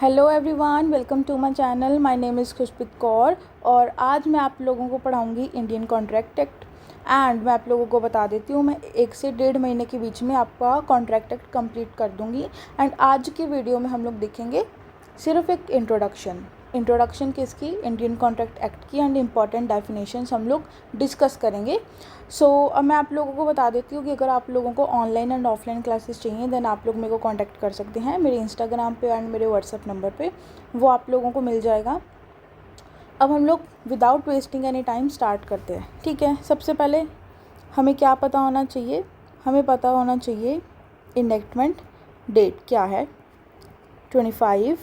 Hello everyone, welcome to my channel. My name is Khushpreet Kaur और आज मैं आप लोगों को पढ़ाऊंगी इंडियन कॉन्ट्रैक्ट एक्ट। एंड मैं आप लोगों को बता देती हूँ, मैं 1 से 1.5 महीने के बीच में आपका कॉन्ट्रैक्ट एक्ट कंप्लीट कर दूंगी। एंड आज की वीडियो में हम लोग देखेंगे सिर्फ एक इंट्रोडक्शन किसकी, इंडियन कॉन्ट्रैक्ट एक्ट की, एंड इम्पॉर्टेंट डेफिनेशंस हम लोग डिस्कस करेंगे। अब मैं आप लोगों को बता देती हूँ कि अगर आप लोगों को ऑनलाइन एंड ऑफलाइन क्लासेस चाहिए देन आप लोग मेरे को कांटेक्ट कर सकते हैं मेरे इंस्टाग्राम पे एंड मेरे व्हाट्सएप नंबर पे, वो आप लोगों को मिल जाएगा। अब हम लोग without wasting any time start करते हैं, ठीक है। सबसे पहले हमें क्या पता होना चाहिए, हमें पता होना चाहिए इनेक्टमेंट डेट क्या है। 25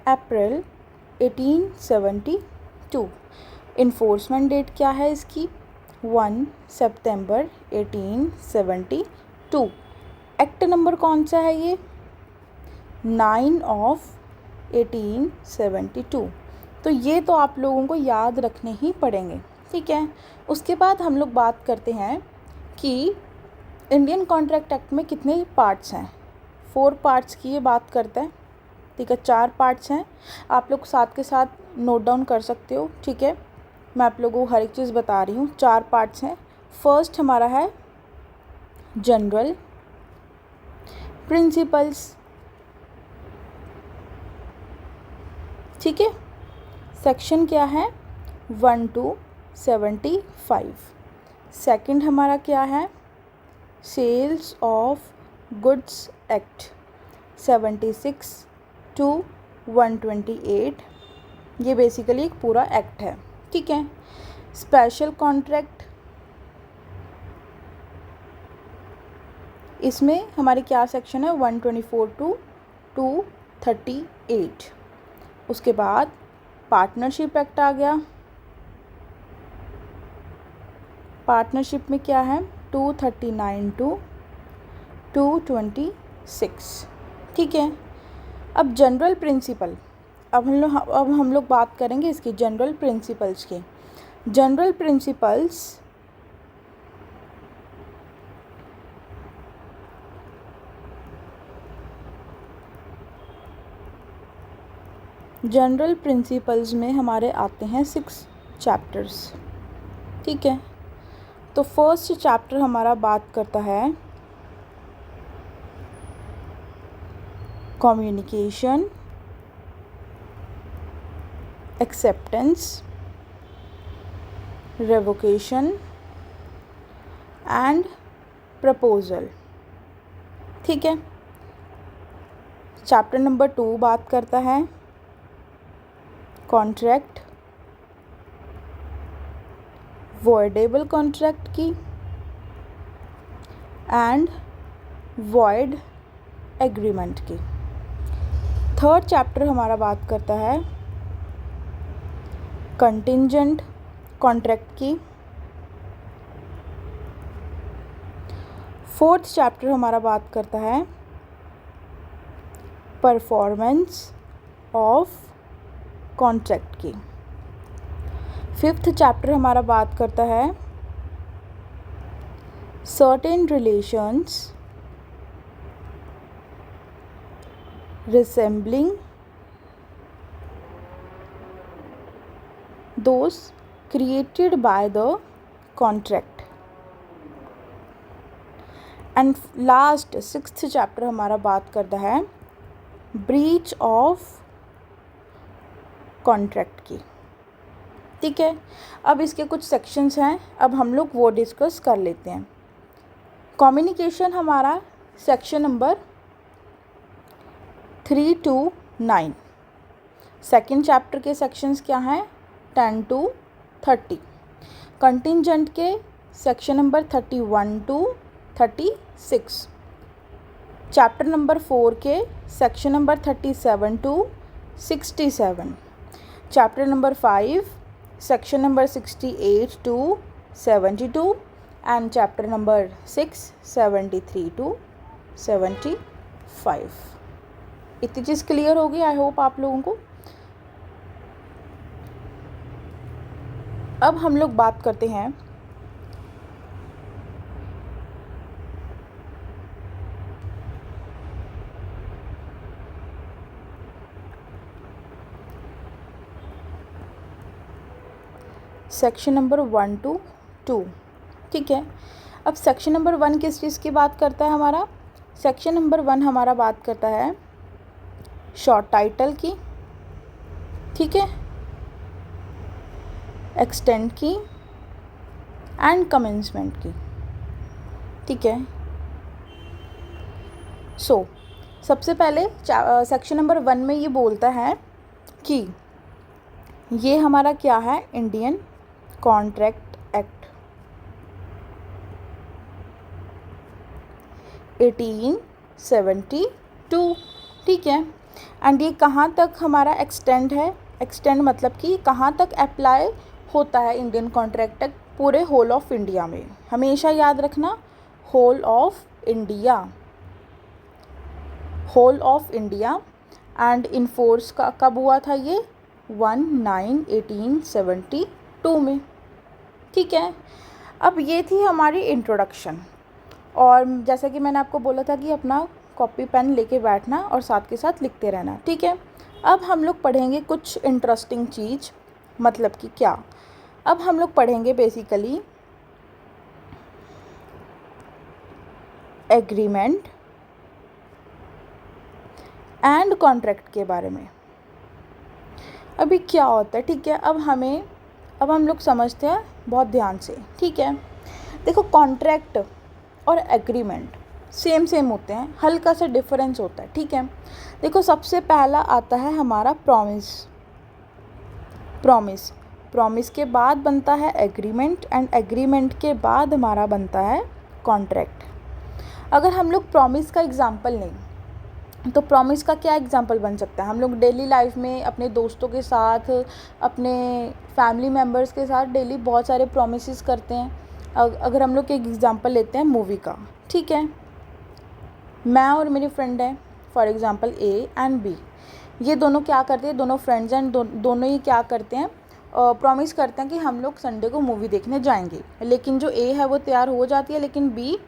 अप्रैल 1872। इन्फोर्समेंट डेट क्या है इसकी, 1 सितंबर 1872। एक्ट नंबर कौन सा है ये, 9 ऑफ 1872। तो ये तो आप लोगों को याद रखने ही पड़ेंगे, ठीक है। उसके बाद हम लोग बात करते हैं कि इंडियन कॉन्ट्रैक्ट एक्ट में कितने पार्ट्स हैं। 4 पार्ट्स की ये बात करते हैं, ठीक है। 4 पार्ट्स हैं, आप लोग साथ के साथ नोट डाउन कर सकते हो, ठीक है। मैं आप लोगों को हर एक चीज़ बता रही हूँ। 4 पार्ट्स हैं। फर्स्ट हमारा है जनरल प्रिंसिपल्स, ठीक है। सेक्शन क्या है 1 to 75। सेकंड हमारा क्या है sales of goods act 76 to 128। ये बेसिकली एक पूरा एक्ट है, ठीक है। स्पेशल कॉन्ट्रैक्ट, इसमें हमारे क्या सेक्शन है 124 to 238। उसके बाद पार्टनरशिप एक्ट आ गया। पार्टनरशिप में क्या है 239 to 226, ठीक है। अब जनरल प्रिंसिपल, अब हम लोग बात करेंगे इसकी जनरल प्रिंसिपल्स की। जनरल प्रिंसिपल्स में हमारे आते हैं 6 चैप्टर्स, ठीक है। तो फर्स्ट चैप्टर हमारा बात करता है communication, acceptance, revocation and proposal, ठीक है। चैप्टर नंबर 2 बात करता है कॉन्ट्रैक्ट, वॉइडेबल कॉन्ट्रैक्ट की एंड वॉइड एग्रीमेंट की। थर्ड चैप्टर हमारा बात करता है कंटिंजेंट कॉन्ट्रैक्ट की। फोर्थ चैप्टर हमारा बात करता है परफॉर्मेंस ऑफ कॉन्ट्रैक्ट की। फिफ्थ चैप्टर हमारा बात करता है certain relations resembling those created by the contract। And last 6th chapter हमारा बात करता है ब्रीच ऑफ कॉन्ट्रैक्ट की, ठीक है। अब इसके कुछ सेक्शंस हैं, अब हम लोग वो डिस्कस कर लेते हैं। कम्युनिकेशन हमारा section number 3 to 9। Second chapter के सेक्शंस क्या हैं 10 to 30। कंटिंजेंट के section number 31 to 36। Chapter number 4 के section number 37 to 67। Chapter number 5 section number 68 to 72 and chapter number 6 73 to 75। इतनी चीज़ क्लियर होगी आई होप आप लोगों को। अब हम लोग बात करते हैं सेक्शन नंबर 1 to 2, ठीक है। अब सेक्शन नंबर 1 किस चीज़ की बात करता है हमारा? सेक्शन नंबर 1 हमारा बात करता है शॉर्ट टाइटल की, ठीक है, एक्सटेंड की एंड कमेंसमेंट की, ठीक है। सबसे पहले सेक्शन नंबर 1 में ये बोलता है कि ये हमारा क्या है, इंडियन कॉन्ट्रैक्ट एक्ट 1872, ठीक है। एंड ये कहाँ तक हमारा एक्सटेंड है? एक्सटेंड मतलब कि कहाँ तक अप्लाई होता है इंडियन कॉन्ट्रैक्ट एक्ट? पूरे होल ऑफ इंडिया में। हमेशा याद रखना, whole of India, whole of India. And enforce का कब हुआ था ये? 1872 में, ठीक है। अब ये थी हमारी इंट्रोडक्शन, और जैसा कि मैंने आपको बोला था कि अपना कॉपी पेन लेके बैठना और साथ के साथ लिखते रहना, ठीक है। अब हम लोग पढ़ेंगे कुछ इंटरेस्टिंग चीज़, मतलब कि क्या, अब हम लोग पढ़ेंगे बेसिकली एग्रीमेंट एंड कॉन्ट्रैक्ट के बारे में। अभी क्या होता है, ठीक है। अब हम लोग समझते हैं बहुत ध्यान से, ठीक है। देखो, कॉन्ट्रैक्ट और एग्रीमेंट सेम होते हैं, हल्का सा डिफरेंस होता है, ठीक है। देखो, सबसे पहला आता है हमारा प्रॉमिस के बाद बनता है एग्रीमेंट, एंड एग्रीमेंट के बाद हमारा बनता है कॉन्ट्रैक्ट। अगर हम लोग प्रॉमिस का एग्जांपल लें तो प्रॉमिस का क्या एग्जांपल बन सकता है? हम लोग डेली लाइफ में अपने दोस्तों के साथ, अपने फैमिली मेम्बर्स के साथ डेली बहुत सारे प्रॉमिसेस करते हैं। अगर हम लोग एक एग्जांपल लेते हैं मूवी का, ठीक है, मैं और मेरी फ्रेंड है, for example A and B, ये दोनों क्या करते हैं, दोनों फ्रेंड्स हैं, दोनों ही क्या करते हैं, प्रॉमिस करते हैं कि हम लोग संडे को मूवी देखने जाएंगे। लेकिन जो ए है वो तैयार हो जाती है, लेकिन बी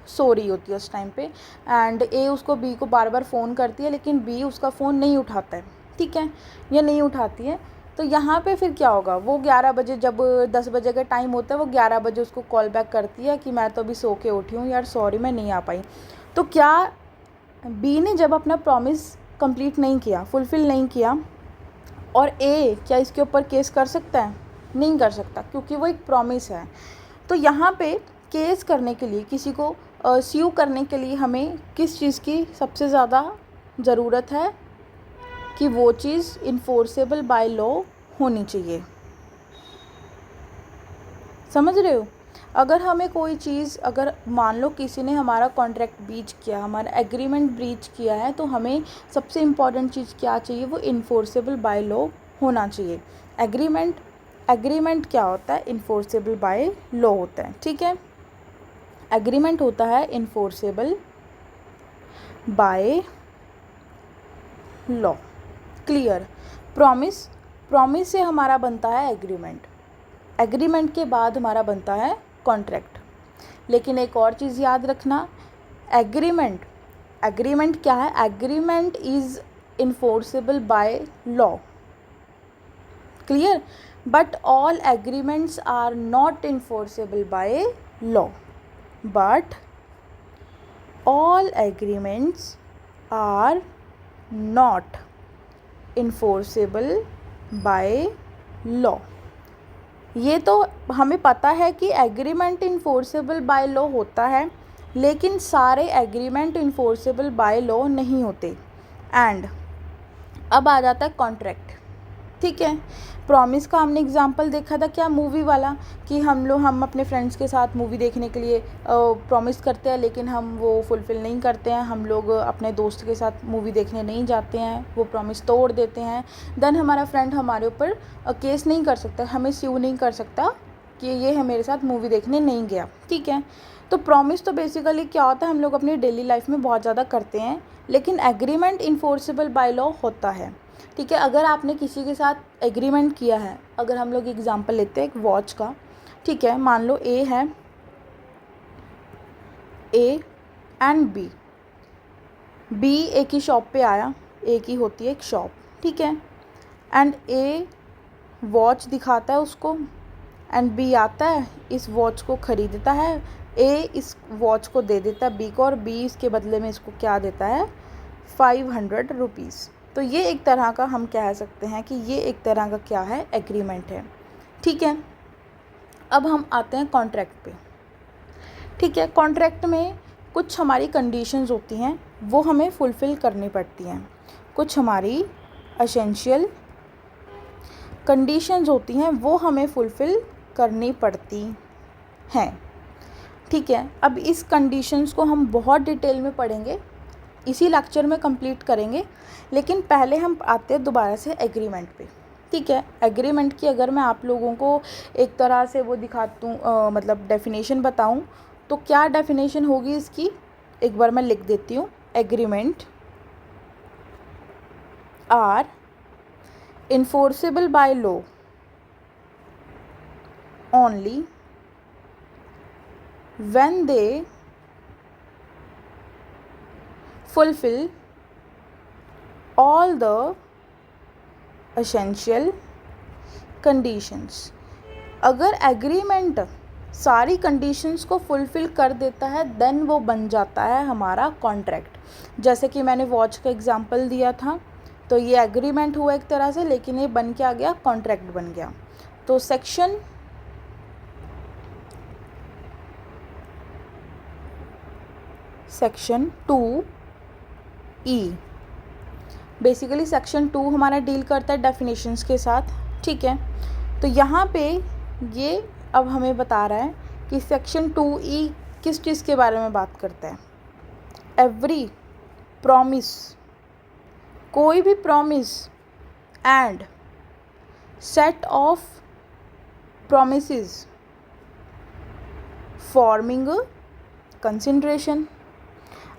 सो रही होती है उस टाइम पे, एंड ए उसको बी को बार बार फ़ोन करती है, लेकिन बी उसका फ़ोन नहीं उठाता है, ठीक है, ये नहीं उठाती है। तो यहाँ पे फिर क्या होगा, वो 11 बजे, जब 10 बजे का टाइम होता है, वो 11 बजे उसको कॉल बैक करती है कि मैं तो अभी सो के उठी हूँ यार, सॉरी मैं नहीं आ पाई। तो क्या बी ने जब अपना प्रॉमिस कंप्लीट नहीं किया, फुलफ़िल नहीं किया, और ए क्या इसके ऊपर केस कर सकता है? नहीं कर सकता, क्योंकि वो एक प्रॉमिस है। तो यहाँ पे केस करने के लिए, किसी को स्यू करने के लिए हमें किस चीज़ की सबसे ज़्यादा ज़रूरत है? कि वो चीज़ इन्फोर्सेबल बाय लॉ होनी चाहिए। समझ रहे हो? अगर हमें कोई चीज़, अगर मान लो किसी ने हमारा कॉन्ट्रैक्ट ब्रीच किया, हमारा एग्रीमेंट ब्रीच किया है, तो हमें सबसे इम्पॉर्टेंट चीज़ क्या चाहिए? वो इन्फोर्सेबल बाय लॉ होना चाहिए। एग्रीमेंट क्या होता है? इन्फोर्सेबल बाय लॉ होता है, ठीक है। एग्रीमेंट होता है enforceable by law, clear. Promise से हमारा बनता है एग्रीमेंट के बाद हमारा बनता है कॉन्ट्रैक्ट। लेकिन एक और चीज़ याद रखना, एग्रीमेंट क्या है? Agreement is enforceable by law, clear. But all agreements are not enforceable by law, but all agreements are not enforceable by law। ये तो हमें पता है कि एग्रीमेंट इन्फोर्सेबल बाय लॉ होता है, लेकिन सारे एग्रीमेंट इन्फोर्सेबल बाय लॉ नहीं होते। एंड अब आ जाता है कॉन्ट्रैक्ट, ठीक है। प्रॉमिस का हमने एग्जांपल देखा था क्या? मूवी वाला, कि हम अपने फ्रेंड्स के साथ मूवी देखने के लिए प्रॉमिस करते हैं, लेकिन हम वो फुलफ़िल नहीं करते हैं, हम लोग अपने दोस्त के साथ मूवी देखने नहीं जाते हैं, वो प्रॉमिस तोड़ देते हैं। देन हमारा फ्रेंड हमारे ऊपर केस नहीं कर सकता, हमें स्यू नहीं कर सकता कि ये है मेरे साथ मूवी देखने नहीं गया, ठीक है। तो प्रॉमिस तो बेसिकली क्या होता है, हम लोग अपनी डेली लाइफ में बहुत ज़्यादा करते हैं, लेकिन एग्रीमेंट इन्फोर्सेबल बाय लॉ होता है, ठीक है। अगर आपने किसी के साथ एग्रीमेंट किया है, अगर हम लोग एग्जांपल लेते हैं एक वॉच का, ठीक है, मान लो ए है, ए एंड बी एक ही शॉप पे आया, एक ही होती है एक शॉप, ठीक है, एंड ए वॉच दिखाता है उसको, एंड बी आता है, इस वॉच को ख़रीदता है, ए इस वॉच को दे देता है बी को, और बी इसके बदले में इसको क्या देता है, 500 रुपीज़। तो ये एक तरह का हम कह सकते हैं कि ये एक तरह का क्या है, एग्रीमेंट है। ठीक है, अब हम आते हैं कॉन्ट्रैक्ट पे। ठीक है, कॉन्ट्रैक्ट में कुछ हमारी कंडीशंस होती हैं, वो हमें फुलफ़िल करनी पड़ती हैं। कुछ हमारी एसेंशियल कंडीशंस होती हैं, वो हमें फुलफ़िल करनी पड़ती हैं। ठीक है, अब इस कंडीशंस को हम बहुत डिटेल में पढ़ेंगे, इसी लेक्चर में कंप्लीट करेंगे, लेकिन पहले हम आते हैं दोबारा से एग्रीमेंट पे। ठीक है, एग्रीमेंट की अगर मैं आप लोगों को एक तरह से वो मतलब डेफिनेशन बताऊं, तो क्या डेफिनेशन होगी इसकी, एक बार मैं लिख देती हूँ। Agreement are enforceable by law only when they fulfill all the essential conditions। अगर एग्रीमेंट सारी कंडीशंस को फुलफ़िल कर देता है, देन वो बन जाता है हमारा कॉन्ट्रैक्ट। जैसे कि मैंने वॉच का एग्जांपल दिया था, तो ये एग्रीमेंट हुआ एक तरह से, लेकिन ये बन के आ गया, कॉन्ट्रैक्ट बन गया। तो सेक्शन 2E, बेसिकली सेक्शन 2 हमारा डील करता है डेफिनेशंस के साथ। ठीक है, तो यहाँ पे ये अब हमें बता रहा है कि सेक्शन 2E किस चीज़ के बारे में बात करता है। एवरी प्रॉमिस, कोई भी promise and set of promises forming consideration.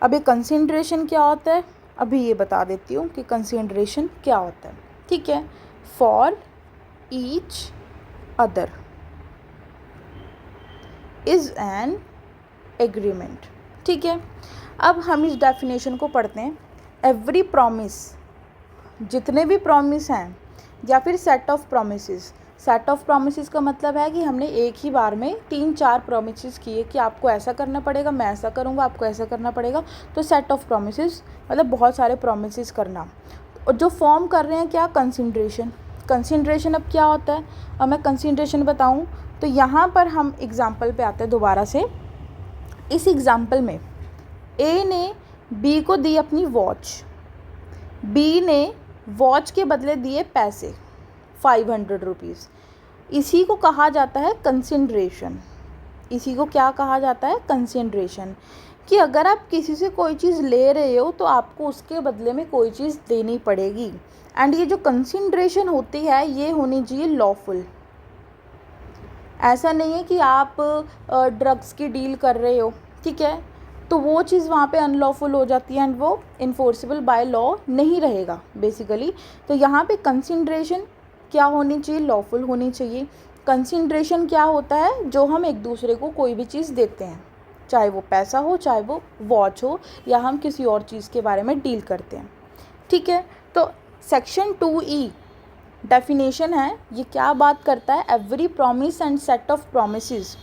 अब ये कंसिडरेशन क्या होता है, अभी ये बता देती हूँ कि कंसिडरेशन क्या होता है। ठीक है, for each other is an agreement. ठीक है, अब हम इस डेफिनेशन को पढ़ते हैं। एवरी प्रॉमिस, जितने भी प्रॉमिस हैं, या फिर set of promises. Set of promises का मतलब है कि हमने एक ही बार में 3-4 प्रॉमिसेस किए कि आपको ऐसा करना पड़ेगा, मैं ऐसा करूँगा, आपको ऐसा करना पड़ेगा। तो सेट ऑफ प्रॉमिसेस मतलब बहुत सारे प्रॉमिसेस करना, और जो फॉर्म कर रहे हैं क्या, कंसिडरेशन। कंसिडरेशन अब क्या होता है, अब मैं कंसिडरेशन बताऊँ तो यहाँ पर हम एग्ज़ाम्पल पे आते हैं दोबारा से। इस एग्ज़ाम्पल में ए ने बी को दी अपनी वॉच, बी ने वॉच के बदले दिए पैसे 500 रुपीज़। इसी को कहा जाता है कंसिडरेशन। इसी को क्या कहा जाता है, कंसिडरेशन। कि अगर आप किसी से कोई चीज़ ले रहे हो तो आपको उसके बदले में कोई चीज़ देनी पड़ेगी। एंड ये जो कंसिडरेशन होती है, ये होनी चाहिए लॉफुल। ऐसा नहीं है कि आप ड्रग्स की डील कर रहे हो, ठीक है, तो वो चीज़ वहाँ पे अनलॉफुल हो जाती है एंड वो इन्फोर्सेबल बाय लॉ नहीं रहेगा बेसिकली। तो यहाँ पे कंसिडरेशन क्या होनी चाहिए, लॉफुल होनी चाहिए। कंसिडरेशन क्या होता है, जो हम एक दूसरे को कोई भी चीज़ देते हैं, चाहे वो पैसा हो, चाहे वो वॉच हो, या हम किसी और चीज़ के बारे में डील करते हैं। ठीक है, तो सेक्शन 2E डेफिनेशन है, ये क्या बात करता है, every promise and set of promises.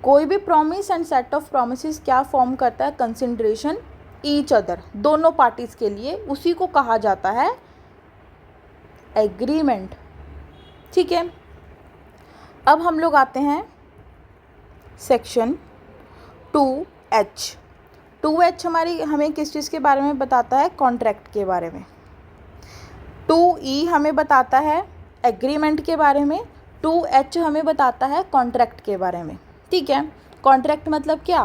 कोई भी promise and set of promises क्या फॉर्म करता है, कंसिडरेशन ईच अदर, दोनों पार्टीज़ के लिए, उसी को कहा जाता है एग्रीमेंट। ठीक है, अब हम लोग आते हैं सेक्शन 2H। 2H हमें किस चीज़ के बारे में बताता है, कॉन्ट्रैक्ट के बारे में। 2E हमें बताता है एग्रीमेंट के बारे में, 2H हमें बताता है कॉन्ट्रैक्ट के बारे में। ठीक है, कॉन्ट्रैक्ट मतलब क्या,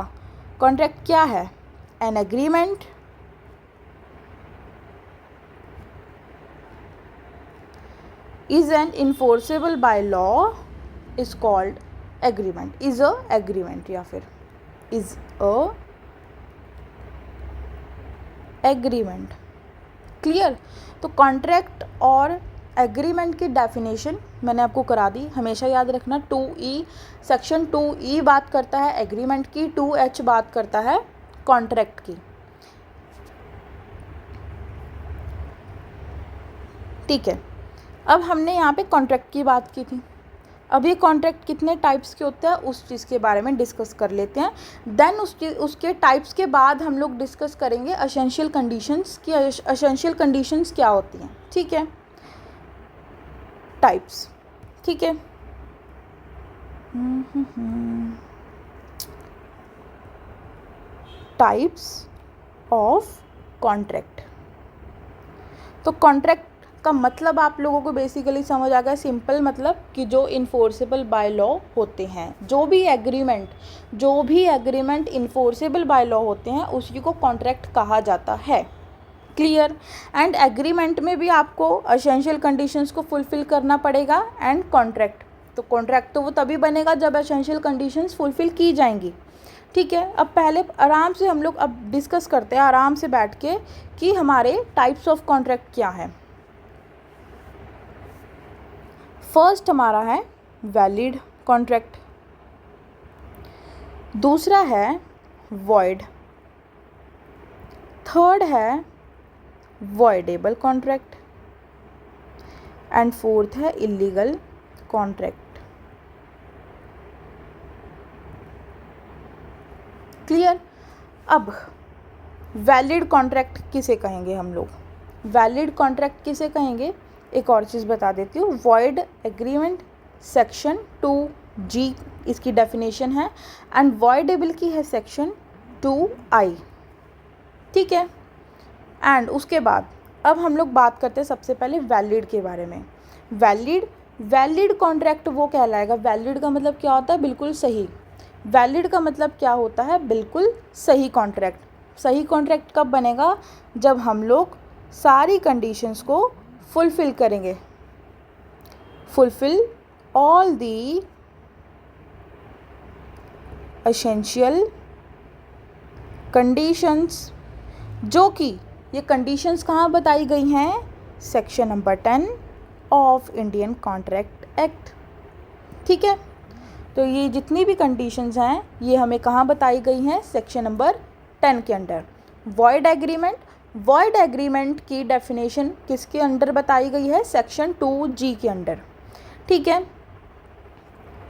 कॉन्ट्रैक्ट क्या है, an agreement is an enforceable by law is called agreement, is a agreement या फिर is a agreement। क्लियर। तो कॉन्ट्रैक्ट और एग्रीमेंट की डेफिनेशन मैंने आपको करा दी, हमेशा याद रखना। 2E सेक्शन 2E बात करता है एग्रीमेंट की, 2H बात करता है कॉन्ट्रैक्ट की। ठीक है, अब हमने यहाँ पे कॉन्ट्रैक्ट की बात की थी, अब ये कॉन्ट्रैक्ट कितने टाइप्स के होते हैं उस चीज़ के बारे में डिस्कस कर लेते हैं। देन उसके टाइप्स के बाद हम लोग डिस्कस करेंगे एसेंशियल कंडीशंस की एसेंशियल कंडीशंस क्या होती हैं। ठीक है, टाइप्स। ठीक है, टाइप्स ऑफ कॉन्ट्रैक्ट। तो कॉन्ट्रैक्ट का मतलब आप लोगों को बेसिकली समझ आ गया। सिंपल मतलब कि जो इन्फोर्सेबल बाय लॉ होते हैं, जो भी एग्रीमेंट इन्फोर्सेबल बाय लॉ होते हैं उसी को कॉन्ट्रैक्ट कहा जाता है। क्लियर। एंड एग्रीमेंट में भी आपको एसेंशियल कंडीशंस को फुलफिल करना पड़ेगा एंड कॉन्ट्रैक्ट तो वो तभी बनेगा जब एसेंशियल कंडीशंस फुलफिल की जाएंगी। ठीक है, अब पहले आराम से हम लोग अब डिस्कस करते हैं आराम से बैठ के कि हमारे टाइप्स ऑफ कॉन्ट्रैक्ट क्या है। फर्स्ट हमारा है वैलिड कॉन्ट्रैक्ट, दूसरा है वॉइड, थर्ड है वॉइडेबल कॉन्ट्रैक्ट एंड फोर्थ है इलीगल कॉन्ट्रैक्ट। क्लियर। अब वैलिड कॉन्ट्रैक्ट किसे कहेंगे हम लोग? वैलिड कॉन्ट्रैक्ट किसे कहेंगे एक और चीज़ बता देती हूँ। वॉइड एग्रीमेंट सेक्शन 2G इसकी डेफिनेशन है एंड वॉइडेबल की है सेक्शन 2I। ठीक है, एंड उसके बाद अब हम लोग बात करते हैं सबसे पहले वैलिड के बारे में। वैलिड कॉन्ट्रैक्ट वो कहलाएगा। वैलिड का मतलब क्या होता है? बिल्कुल सही। वैलिड का मतलब क्या होता है? बिल्कुल सही कॉन्ट्रैक्ट। सही कॉन्ट्रैक्ट कब बनेगा? जब हम लोग सारी कंडीशंस को फुलफिल करेंगे। Fulfil all the essential conditions, जो कि ये कंडीशंस कहाँ बताई गई हैं? Section number 10 of Indian contract act. ठीक है, तो ये जितनी भी कंडीशंस हैं ये हमें कहाँ बताई गई हैं? सेक्शन नंबर 10 के अंडर। वॉइड एग्रीमेंट की डेफिनेशन किसके अंडर बताई गई है? सेक्शन 2G के अंडर। ठीक है,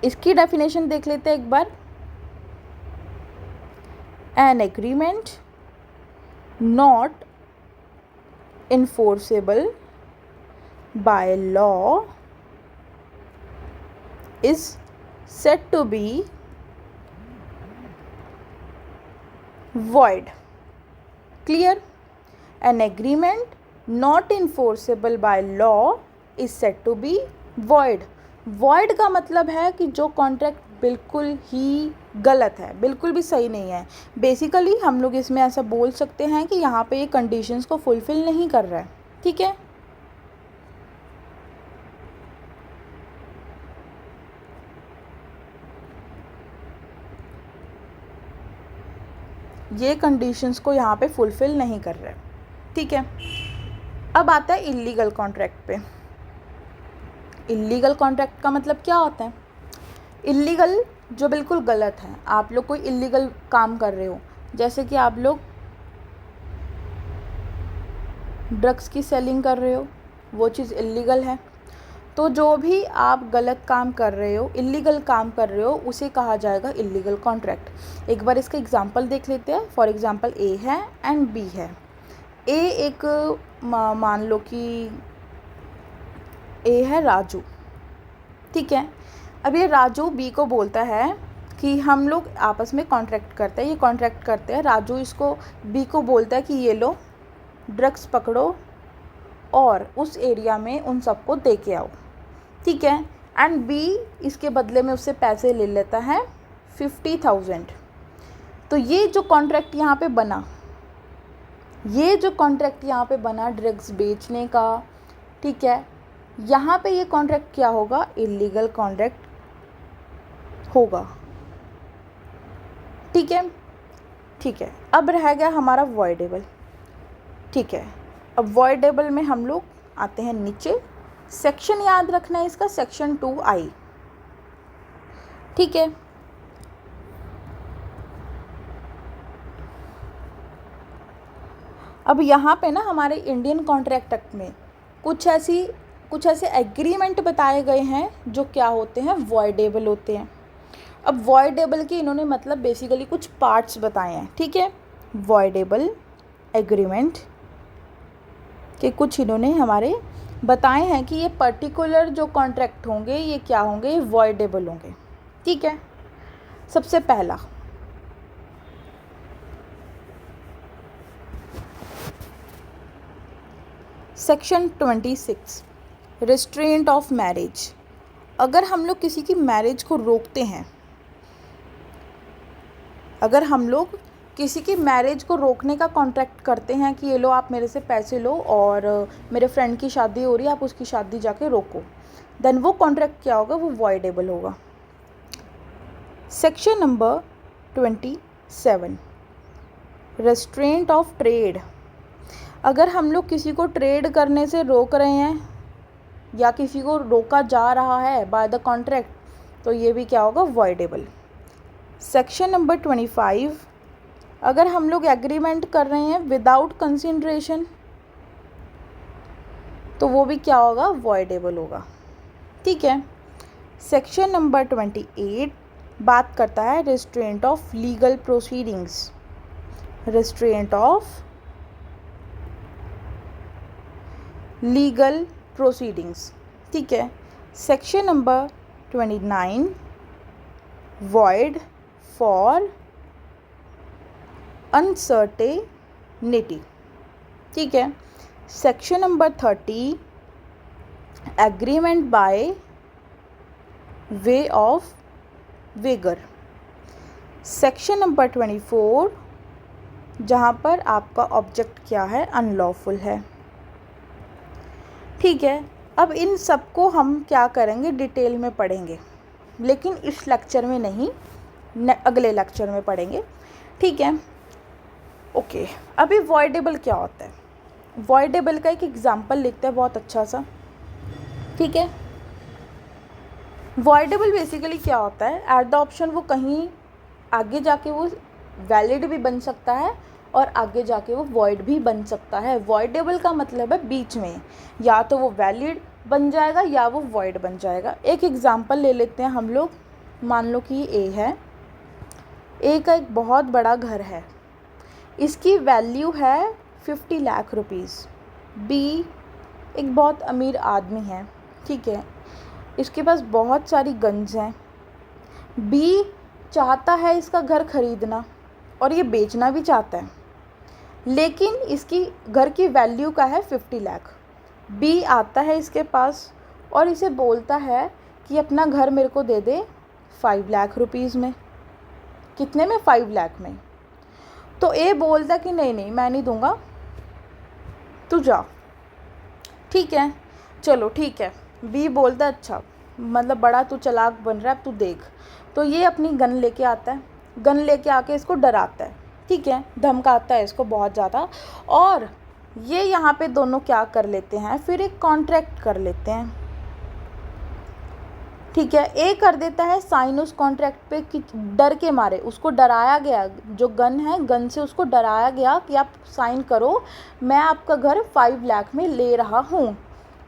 इसकी डेफिनेशन देख लेते हैं एक बार। An agreement not enforceable by law is said to be void. Clear? An agreement not enforceable by law is said to be void. void का मतलब है कि जो कॉन्ट्रैक्ट बिल्कुल ही गलत है, बिल्कुल भी सही नहीं है। बेसिकली हम लोग इसमें ऐसा बोल सकते हैं कि यहाँ पे ये कंडीशंस को फुलफिल नहीं कर रहा है। ठीक है, ये कंडीशंस को यहाँ पे फुलफिल नहीं कर रहा है। ठीक है, अब आता है इलीगल कॉन्ट्रैक्ट पे। इलीगल कॉन्ट्रैक्ट का मतलब क्या होता है? इलीगल जो बिल्कुल गलत है। आप लोग कोई इलीगल काम कर रहे हो, जैसे कि आप लोग ड्रग्स की सेलिंग कर रहे हो, वो चीज़ इलीगल है। तो जो भी आप गलत काम कर रहे हो, इलीगल काम कर रहे हो, उसे कहा जाएगा इलीगल कॉन्ट्रैक्ट। एक बार इसका एग्जांपल देख लेते हैं। फॉर एग्जांपल ए है एंड बी है। ए एक मान लो कि ए है राजू। ठीक है, अब ये राजू बी को बोलता है कि हम लोग आपस में कॉन्ट्रैक्ट करते हैं। ये कॉन्ट्रैक्ट करते हैं। राजू इसको बी को बोलता है कि ये लो ड्रग्स पकड़ो और उस एरिया में उन सबको दे के आओ। ठीक है, एंड बी इसके बदले में उससे पैसे ले लेता है 50,000। तो ये जो कॉन्ट्रैक्ट यहाँ पे बना ड्रग्स बेचने का, ठीक है, यहाँ पे ये कॉन्ट्रैक्ट क्या होगा? इलीगल कॉन्ट्रैक्ट होगा। ठीक है, अब रह गया हमारा वॉइडेबल। ठीक है, अब वॉइडेबल में हम लोग आते हैं नीचे। सेक्शन याद रखना है इसका, सेक्शन 2I। ठीक है, अब यहाँ पे ना हमारे इंडियन कॉन्ट्रैक्ट एक्ट में कुछ ऐसी कुछ ऐसे एग्रीमेंट बताए गए हैं जो क्या होते हैं, वॉइडेबल होते हैं। अब वॉइडेबल के इन्होंने मतलब बेसिकली कुछ पार्ट्स बताए हैं, ठीक है। वॉइडेबल एग्रीमेंट के कुछ इन्होंने हमारे बताए हैं कि ये पर्टिकुलर जो कॉन्ट्रैक्ट होंगे ये क्या होंगे, ये वॉइडेबल होंगे, ठीक है। सबसे पहला सेक्शन 26 रिस्ट्रेंट ऑफ मैरिज। अगर हम लोग किसी की मैरिज को रोकते हैं, अगर हम लोग किसी की मैरिज को रोकने का कॉन्ट्रैक्ट करते हैं कि ये लो आप मेरे से पैसे लो और मेरे फ्रेंड की शादी हो रही है, आप उसकी शादी जाके रोको, देन वो कॉन्ट्रैक्ट क्या होगा, वो वॉइडेबल होगा। Section number 27 restaurant of trade. अगर हम लोग किसी को ट्रेड करने से रोक रहे हैं या किसी को रोका जा रहा है बाय द कॉन्ट्रैक्ट, तो ये भी क्या होगा, वॉइडेबल। सेक्शन नंबर 25 अगर हम लोग एग्रीमेंट कर रहे हैं विदाउट कंसिडरेशन, तो वो भी क्या होगा, वॉइडेबल होगा, ठीक है। सेक्शन नंबर 28 बात करता है restraint of legal proceedings, restraint of legal proceedings, ठीक है। Section number 29 void for uncertainty, ठीक है। Section number 30 agreement by way of vigour. Section number 24 जहाँ पर आपका ऑब्जेक्ट क्या है, अनलॉफुल है, ठीक है। अब इन सबको हम क्या करेंगे, डिटेल में पढ़ेंगे, लेकिन इस लेक्चर में नहीं, अगले लेक्चर में पढ़ेंगे, ठीक है। ओके, अभी वॉइडेबल क्या होता है, वॉइडेबल का एक एग्जांपल लिखते हैं बहुत अच्छा सा, ठीक है। वॉइडेबल बेसिकली क्या होता है, एट द ऑप्शन वो कहीं आगे जाके वो वैलिड भी बन सकता है और आगे जाके वो वॉइड भी बन सकता है। वॉइडेबल का मतलब है बीच में, या तो वो वैलिड बन जाएगा या वो वॉइड बन जाएगा। एक एग्जांपल ले लेते हैं हम लोग, मान लो कि ए है, ए का एक बहुत बड़ा घर है, इसकी वैल्यू है 50 लाख रुपीज़। बी एक बहुत अमीर आदमी है, ठीक है, इसके पास बहुत सारी गन्स हैं। बी चाहता है इसका घर ख़रीदना और ये बेचना भी चाहता है, लेकिन इसकी घर की वैल्यू का है 50 लाख। बी आता है इसके पास और इसे बोलता है कि अपना घर मेरे को दे दे 5 लाख रुपीज़ में। कितने में, 5 लाख में। तो ए बोलता कि नहीं नहीं मैं नहीं दूंगा, तू जा, ठीक है, चलो ठीक है। बी बोलता अच्छा, मतलब बड़ा तू चालाक बन रहा है, अब तू देख। तो ये अपनी गन लेके आता है, गन लेके आके इसको डराता है, ठीक है, धमकाता है इसको बहुत ज़्यादा, और ये यहाँ पे दोनों क्या कर लेते हैं, फिर एक कॉन्ट्रैक्ट कर लेते हैं, ठीक है। ए कर देता है साइन उस कॉन्ट्रैक्ट पे कि डर के मारे, उसको डराया गया, जो गन है गन से उसको डराया गया कि आप साइन करो, मैं आपका घर 5 लाख में ले रहा हूँ।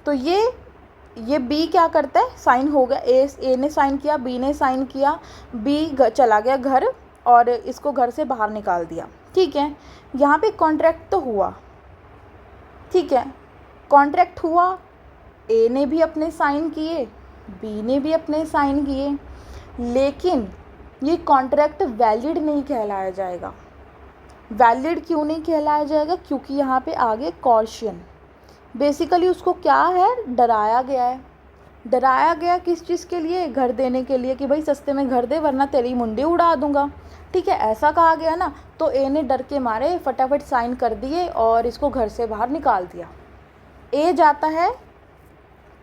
तो ये बी क्या करता है, साइन हो गया, ए ने साइन किया, बी ने साइन किया, बी चला गया घर और इसको घर से बाहर निकाल दिया, ठीक है। यहाँ पे कॉन्ट्रैक्ट तो हुआ, ठीक है, कॉन्ट्रैक्ट हुआ, ए ने भी अपने साइन किए, बी ने भी अपने साइन किए, लेकिन ये कॉन्ट्रैक्ट वैलिड नहीं कहलाया जाएगा। वैलिड क्यों नहीं कहलाया जाएगा, क्योंकि यहाँ पे आगे कॉर्शन, बेसिकली उसको क्या है, डराया गया है। डराया गया किस चीज़ के लिए, घर देने के लिए, कि भाई सस्ते में घर दे वरना तेरी मुंडी उड़ा दूंगा, ठीक है, ऐसा कहा गया ना। तो ए ने डर के मारे फटाफट साइन कर दिए और इसको घर से बाहर निकाल दिया। ए जाता है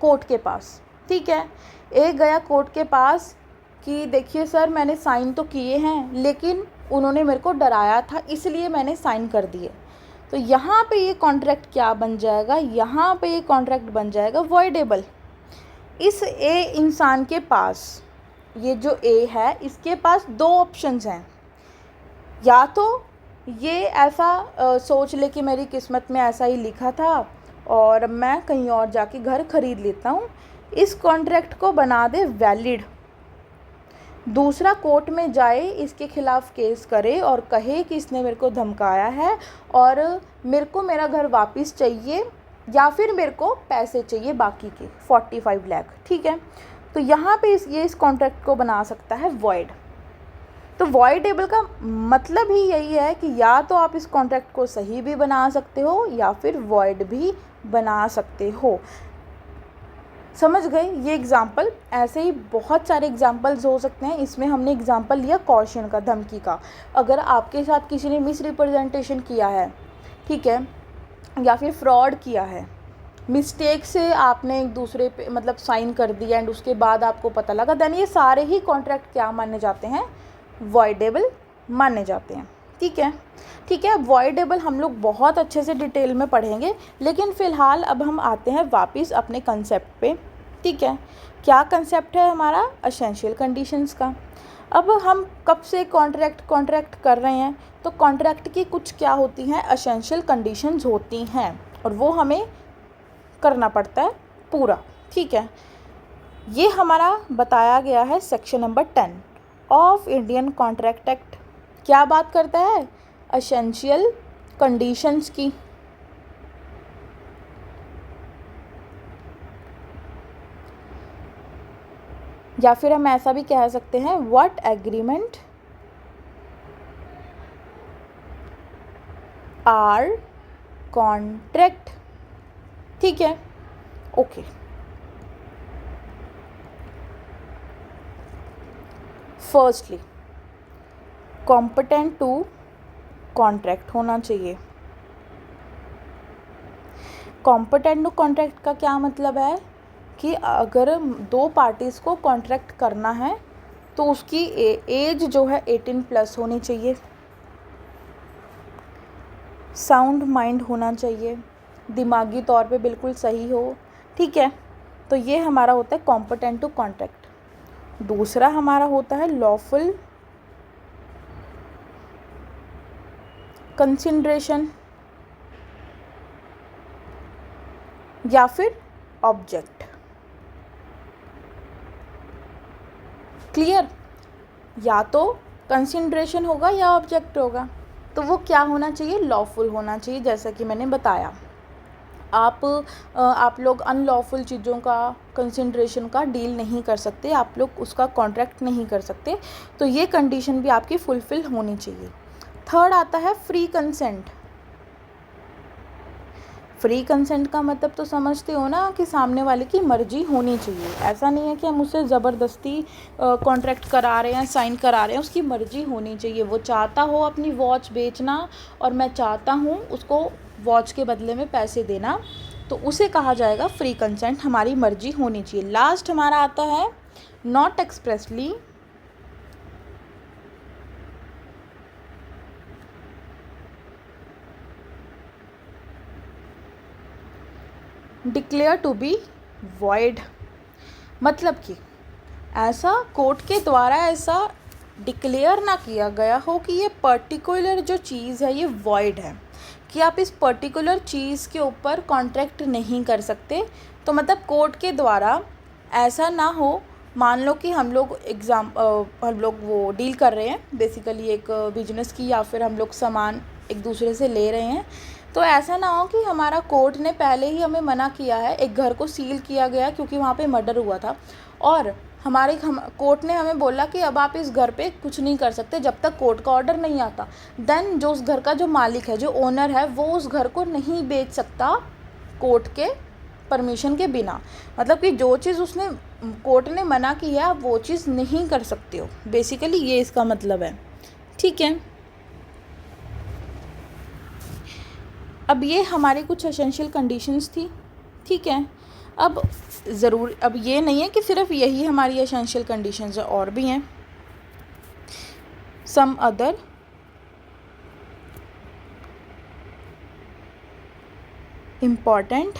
कोर्ट के पास, ठीक है, ए गया कोर्ट के पास कि देखिए सर मैंने साइन तो किए हैं, लेकिन उन्होंने मेरे को डराया था इसलिए मैंने साइन कर दिए। तो यहाँ पे ये कॉन्ट्रैक्ट क्या बन जाएगा, यहाँ पे ये कॉन्ट्रैक्ट बन जाएगा वॉइडेबल। इस ए इंसान के पास, ये जो ए है इसके पास 2 ऑप्शंस हैं, या तो ये ऐसा सोच ले कि मेरी किस्मत में ऐसा ही लिखा था और मैं कहीं और जाके घर खरीद लेता हूँ, इस कॉन्ट्रैक्ट को बना दे वैलिड। दूसरा कोर्ट में जाए, इसके खिलाफ़ केस करे और कहे कि इसने मेरे को धमकाया है और मेरे को मेरा घर वापस चाहिए या फिर मेरे को पैसे चाहिए बाकी के 45 लाख, ठीक है। तो यहाँ पे इस कॉन्ट्रैक्ट को बना सकता है वॉइड। तो वॉइडेबल का मतलब ही यही है कि या तो आप इस कॉन्ट्रैक्ट को सही भी बना सकते हो या फिर वॉइड भी बना सकते हो। समझ गए ये एग्ज़ाम्पल? ऐसे ही बहुत सारे एग्ज़ाम्पल्स हो सकते हैं। इसमें हमने एग्ज़ाम्पल लिया कॉशन का, धमकी का। अगर आपके साथ किसी ने मिस रिप्रेजेंटेशन किया है, ठीक है, या फिर फ्रॉड किया है, मिस्टेक से आपने एक दूसरे पे मतलब साइन कर दिया एंड उसके बाद आपको पता लगा, देन ये सारे ही कॉन्ट्रैक्ट क्या माने जाते हैं? वॉइडेबल माने जाते हैं, ठीक है। ठीक है, वॉइडेबल हम लोग बहुत अच्छे से डिटेल में पढ़ेंगे, लेकिन फ़िलहाल अब हम आते हैं वापस अपने कंसेप्ट पे, ठीक है। क्या कंसेप्ट है हमारा? एसेंशियल कंडीशंस का। अब हम कब से कॉन्ट्रैक्ट कर रहे हैं, तो कॉन्ट्रैक्ट की कुछ क्या होती हैं? एसेंशियल कंडीशंस होती हैं और वो हमें करना पड़ता है पूरा, ठीक है। ये हमारा बताया गया है section number 10 of Indian contract act. क्या बात करता है? एसेंशियल कंडीशंस की। या फिर हम ऐसा भी कह सकते हैं, व्हाट एग्रीमेंट आर कॉन्ट्रैक्ट, ठीक है, okay. Firstly competent to contract होना चाहिए। कॉम्पिटेंट टू कॉन्ट्रैक्ट का क्या मतलब है कि अगर दो पार्टीज़ को कॉन्ट्रैक्ट करना है तो उसकी एज जो है 18+ होनी चाहिए, साउंड माइंड होना चाहिए, दिमागी तौर पे बिल्कुल सही हो, ठीक है। तो ये हमारा होता है कॉम्पिटेंट टू कॉन्ट्रैक्ट। दूसरा हमारा होता है लॉफुल कंसिडरेशन या फिर ऑब्जेक्ट। क्लियर? या तो कंसिडरेशन होगा या ऑब्जेक्ट होगा। तो वो क्या होना चाहिए? लॉफुल होना चाहिए। जैसा कि मैंने बताया, आप लोग अनलॉफुल चीज़ों का, कंसिडरेशन का डील नहीं कर सकते, आप लोग उसका कॉन्ट्रैक्ट नहीं कर सकते। तो ये कंडीशन भी आपकी फुलफ़िल होनी चाहिए। थर्ड आता है फ्री कंसेंट। फ्री कंसेंट का मतलब तो समझते हो ना कि सामने वाले की मर्जी होनी चाहिए। ऐसा नहीं है कि हम उससे ज़बरदस्ती कॉन्ट्रैक्ट करा रहे हैं, साइन करा रहे हैं। उसकी मर्जी होनी चाहिए। वो चाहता हो अपनी वॉच बेचना और मैं चाहता हूँ उसको वॉच के बदले में पैसे देना, तो उसे कहा जाएगा फ्री कंसेंट। हमारी मर्जी होनी चाहिए। लास्ट हमारा आता है not expressly declare to be void. मतलब कि ऐसा कोर्ट के द्वारा ऐसा डिक्लेयर ना किया गया हो कि ये पर्टिकुलर जो चीज़ है ये वॉइड है, कि आप इस पर्टिकुलर चीज़ के ऊपर कॉन्ट्रैक्ट नहीं कर सकते। तो मतलब कोर्ट के द्वारा ऐसा ना हो, मान लो कि हम लोग वो डील कर रहे हैं बेसिकली एक बिजनेस की, या फिर हम लोग सामान एक दूसरे से ले रहे हैं। तो ऐसा ना हो कि हमारा कोर्ट ने पहले ही हमें मना किया है, एक घर को सील किया गया क्योंकि वहाँ पे मर्डर हुआ था, और कोर्ट ने हमें बोला कि अब आप इस घर पे कुछ नहीं कर सकते जब तक कोर्ट का ऑर्डर नहीं आता। देन जो उस घर का जो मालिक है, जो ओनर है, वो उस घर को नहीं बेच सकता कोर्ट के परमिशन के बिना। मतलब कि जो चीज़ उसने कोर्ट ने मना की है आप वो चीज़ नहीं कर सकते हो। बेसिकली ये इसका मतलब है, ठीक है। अब ये हमारी कुछ एसेंशियल कंडीशंस थी, ठीक है। अब ये नहीं है कि सिर्फ यही हमारी एसेंशियल कंडीशंस है, और भी हैं some other important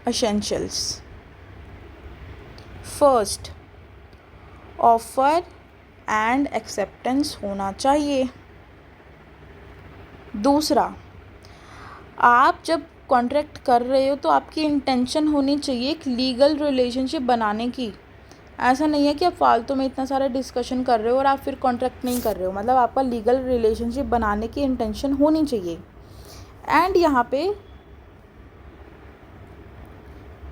essentials. First, offer and acceptance होना चाहिए। दूसरा, आप जब कॉन्ट्रैक्ट कर रहे हो तो आपकी इंटेंशन होनी चाहिए एक लीगल रिलेशनशिप बनाने की। ऐसा नहीं है कि आप फालतू में इतना सारा डिस्कशन कर रहे हो और आप फिर कॉन्ट्रैक्ट नहीं कर रहे हो। मतलब आपका लीगल रिलेशनशिप बनाने की इंटेंशन होनी चाहिए। एंड यहाँ पे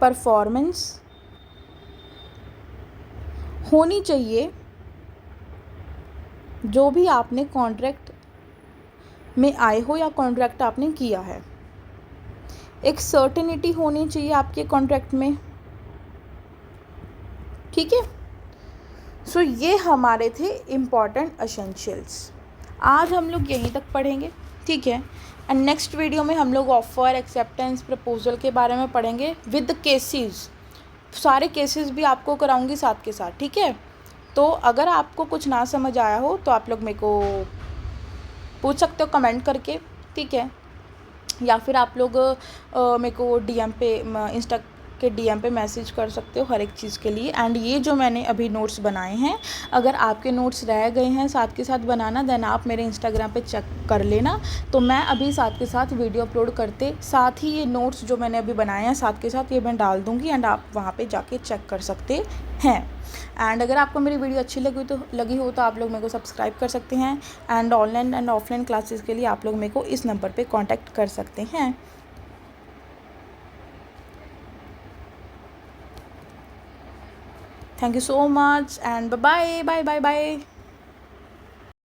परफॉर्मेंस होनी चाहिए। जो भी आपने कॉन्ट्रैक्ट में आए हो या कॉन्ट्रैक्ट आपने किया है, एक सर्टेनिटी होनी चाहिए आपके कॉन्ट्रैक्ट में। ठीक है। सो ये हमारे थे इम्पॉर्टेंट एसेंशियल्स। आज हम लोग यहीं तक पढ़ेंगे। ठीक है। एंड नेक्स्ट वीडियो में हम लोग ऑफ़र, एक्सेप्टेंस, प्रपोजल के बारे में पढ़ेंगे विद केसेस। सारे केसेस भी आपको कराऊंगी साथ के साथ। ठीक है। तो अगर आपको कुछ ना समझ आया हो तो आप लोग मेरे को पूछ सकते हो कमेंट करके। ठीक है। या फिर आप लोग मेरे को डीएम पे, इंस्टा के डीएम पे मैसेज कर सकते हो हर एक चीज़ के लिए। एंड ये जो मैंने अभी नोट्स बनाए हैं, अगर आपके नोट्स रह गए हैं साथ के साथ बनाना, देन आप मेरे इंस्टाग्राम पे चेक कर लेना। तो मैं अभी साथ के साथ वीडियो अपलोड करते साथ ही ये नोट्स जो मैंने अभी बनाए हैं साथ के साथ ये मैं डाल दूँगी एंड आप वहाँ पर जाके चेक कर सकते हैं। एंड अगर आपको मेरी वीडियो अच्छी लगी हो तो आप लोग मेरे को सब्सक्राइब कर सकते हैं। And online and offline classes के लिए आप लोग मेरे को इस नंबर पे कांटेक्ट कर सकते हैं। Thank you so much and bye bye bye bye bye.